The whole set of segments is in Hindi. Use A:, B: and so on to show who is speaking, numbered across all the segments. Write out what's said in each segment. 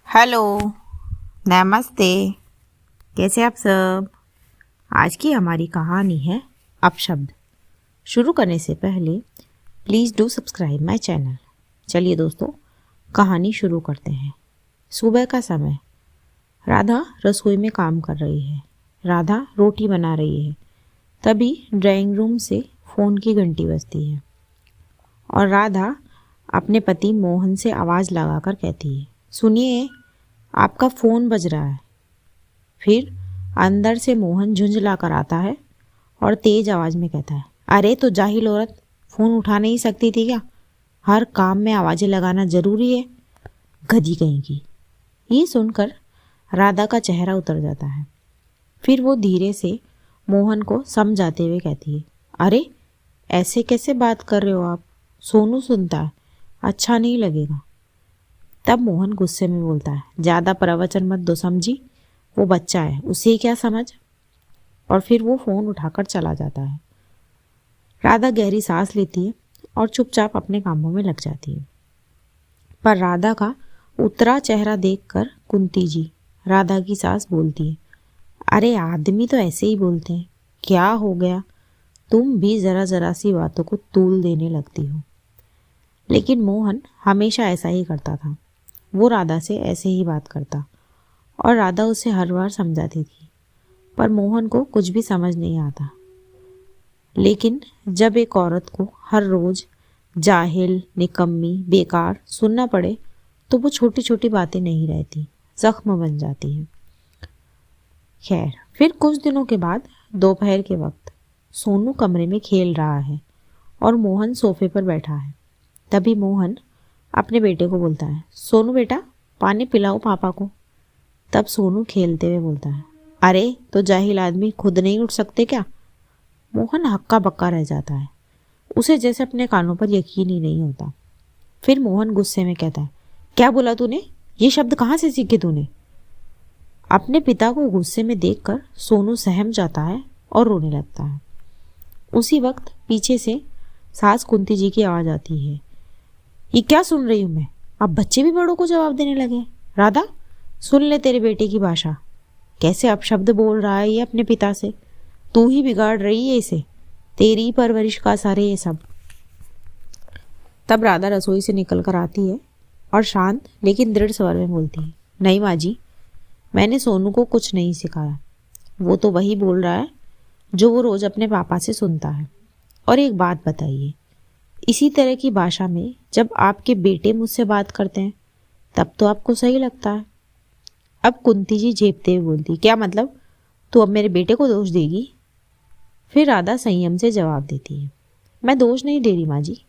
A: हेलो, नमस्ते। कैसे आप सब? आज की हमारी कहानी है अपशब्द। शुरू करने से पहले please do subscribe my channel. चलिए दोस्तों, कहानी शुरू करते हैं। सुबह का समय। राधा रसोई में काम कर रही है। राधा रोटी बना रही है। तभी ड्राइंग रूम से फ़ोन की घंटी बजती है और राधा अपने पति मोहन से आवाज़ लगाकर कहती है, सुनिए, आपका फ़ोन बज रहा है। फिर अंदर से मोहन झुंझला कर आता है और तेज आवाज़ में कहता है, अरे तो जाहिल औरत, फ़ोन उठा नहीं सकती थी क्या? हर काम में आवाज़ें लगाना ज़रूरी है, गधी कहीं की। ये सुनकर राधा का चेहरा उतर जाता है। फिर वो धीरे से मोहन को समझाते हुए कहती है, अरे ऐसे कैसे बात कर रहे हो आप? सोनू सुनता है, अच्छा नहीं लगेगा। तब मोहन गुस्से में बोलता है, ज़्यादा प्रवचन मत दो समझी, वो बच्चा है, उसे क्या समझ। और फिर वो फ़ोन उठाकर चला जाता है। राधा गहरी सांस लेती है और चुपचाप अपने कामों में लग जाती है। पर राधा का उतरा चेहरा देखकर कुंती जी, राधा की सास, बोलती है, अरे आदमी तो ऐसे ही बोलते हैं, क्या हो गया? तुम भी ज़रा ज़रा सी बातों को तूल देने लगती हो। लेकिन मोहन हमेशा ऐसा ही करता था। वो राधा से ऐसे ही बात करता और राधा उसे हर बार समझाती थी, पर मोहन को कुछ भी समझ नहीं आता। लेकिन जब एक औरत को हर रोज़ जाहिल, निकम्मी, बेकार सुनना पड़े तो वो छोटी छोटी बातें नहीं रहती, जख्म बन जाती हैं। खैर, फिर कुछ दिनों के बाद दोपहर के वक्त सोनू कमरे में खेल रहा है और मोहन सोफे पर बैठा है। तभी मोहन अपने बेटे को बोलता है, सोनू बेटा, पानी पिलाओ पापा को। तब सोनू खेलते हुए बोलता है, अरे तो जाहिल आदमी खुद नहीं उठ सकते क्या? मोहन हक्का बक्का रह जाता है। उसे जैसे अपने कानों पर यकीन ही नहीं होता। फिर मोहन गुस्से में कहता है, क्या बोला तूने? ये शब्द कहाँ से सीखे तूने? अपने पिता को गुस्से में देखकर सोनू सहम जाता है और रोने लगता है। उसी वक्त पीछे से सास कुंती जी की आवाज़ आती है, ये क्या सुन रही हूँ मैं? अब बच्चे भी बड़ों को जवाब देने लगे। राधा, सुन ले तेरे बेटे की भाषा, कैसे अपशब्द बोल रहा है ये अपने पिता से। तू ही बिगाड़ रही है इसे, तेरी परवरिश का असर है ये सब। तब राधा रसोई से निकल कर आती है और शांत लेकिन दृढ़ स्वर में बोलती है, नहीं माँ जी, मैंने सोनू को कुछ नहीं सिखाया। वो तो वही बोल रहा है जो वो रोज़ अपने पापा से सुनता है। और एक बात बताइए, इसी तरह की भाषा में जब आपके बेटे मुझसे बात करते हैं तब तो आपको सही लगता है। अब कुंती जी झेपते हुए बोलती, क्या मतलब? तू अब मेरे बेटे को दोष देगी? फिर राधा संयम से जवाब देती है, मैं दोष नहीं दे रही माँ जी,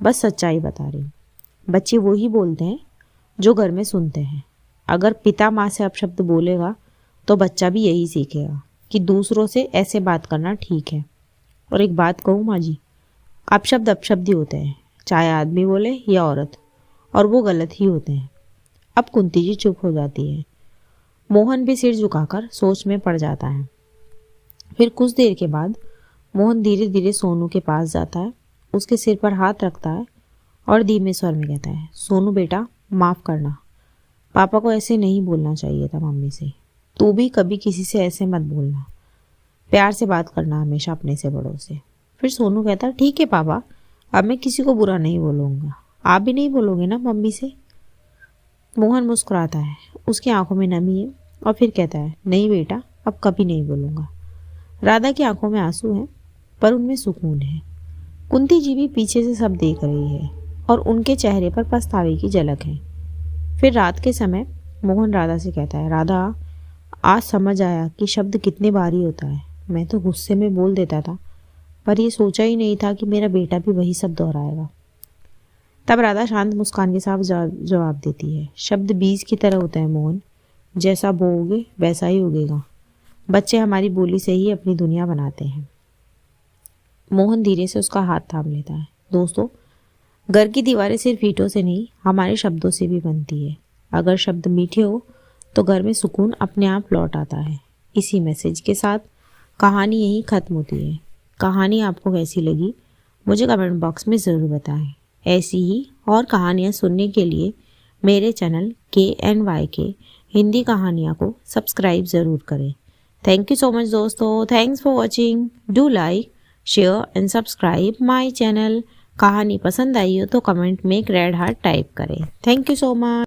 A: बस सच्चाई बता रही हूँ। बच्चे वो ही बोलते हैं जो घर में सुनते हैं। अगर पिता माँ से अपशब्द बोलेगा तो बच्चा भी यही सीखेगा कि दूसरों से ऐसे बात करना ठीक है। और एक बात कहूँ माँ जी, अपशब्द अपशब्द ही होते हैं, चाहे आदमी बोले या औरत, और वो गलत ही होते हैं। अब कुंती जी चुप हो जाती है। मोहन भी सिर झुकाकर सोच में पड़ जाता है। फिर कुछ देर के बाद मोहन धीरे धीरे सोनू के पास जाता है, उसके सिर पर हाथ रखता है और धीमे स्वर में कहता है, सोनू बेटा, माफ़ करना, पापा को ऐसे नहीं बोलना चाहिए था मम्मी से। तू भी कभी किसी से ऐसे मत बोलना, प्यार से बात करना हमेशा अपने से बड़ों से। फिर सोनू कहता है, ठीक है पापा, अब मैं किसी को बुरा नहीं बोलूँगा। आप भी नहीं बोलोगे ना मम्मी से? मोहन मुस्कुराता है, उसकी आंखों में नमी है और फिर कहता है, नहीं बेटा, अब कभी नहीं बोलूँगा। राधा की आंखों में आंसू हैं पर उनमें सुकून है। कुंती जी भी पीछे से सब देख रही है और उनके चेहरे पर पछतावे की झलक है। फिर रात के समय मोहन राधा से कहता है, राधा, आज समझ आया कि शब्द कितने भारी होता है। मैं तो गुस्से में बोल देता था, पर ये सोचा ही नहीं था कि मेरा बेटा भी वही सब दोहराएगा। तब राधा शांत मुस्कान के साथ जवाब देती है, शब्द बीज की तरह होते हैं मोहन, जैसा बोओगे वैसा ही उगेगा। बच्चे हमारी बोली से ही अपनी दुनिया बनाते हैं। मोहन धीरे से उसका हाथ थाम लेता है। दोस्तों, घर की दीवारें सिर्फ ईंटों से नहीं, हमारे शब्दों से भी बनती है। अगर शब्द मीठे हो तो घर में सुकून अपने आप लौट आता है। इसी मैसेज के साथ कहानी यहीं ख़त्म होती है। कहानी आपको कैसी लगी मुझे कमेंट बॉक्स में ज़रूर बताएं। ऐसी ही और कहानियाँ सुनने के लिए मेरे चैनल KNYK हिंदी कहानियाँ को सब्सक्राइब ज़रूर करें। थैंक यू सो मच दोस्तों। Thanks for watching. Do like, share and subscribe my channel. कहानी पसंद आई हो तो कमेंट में एक रेड हार्ट टाइप करें। Thank you so much.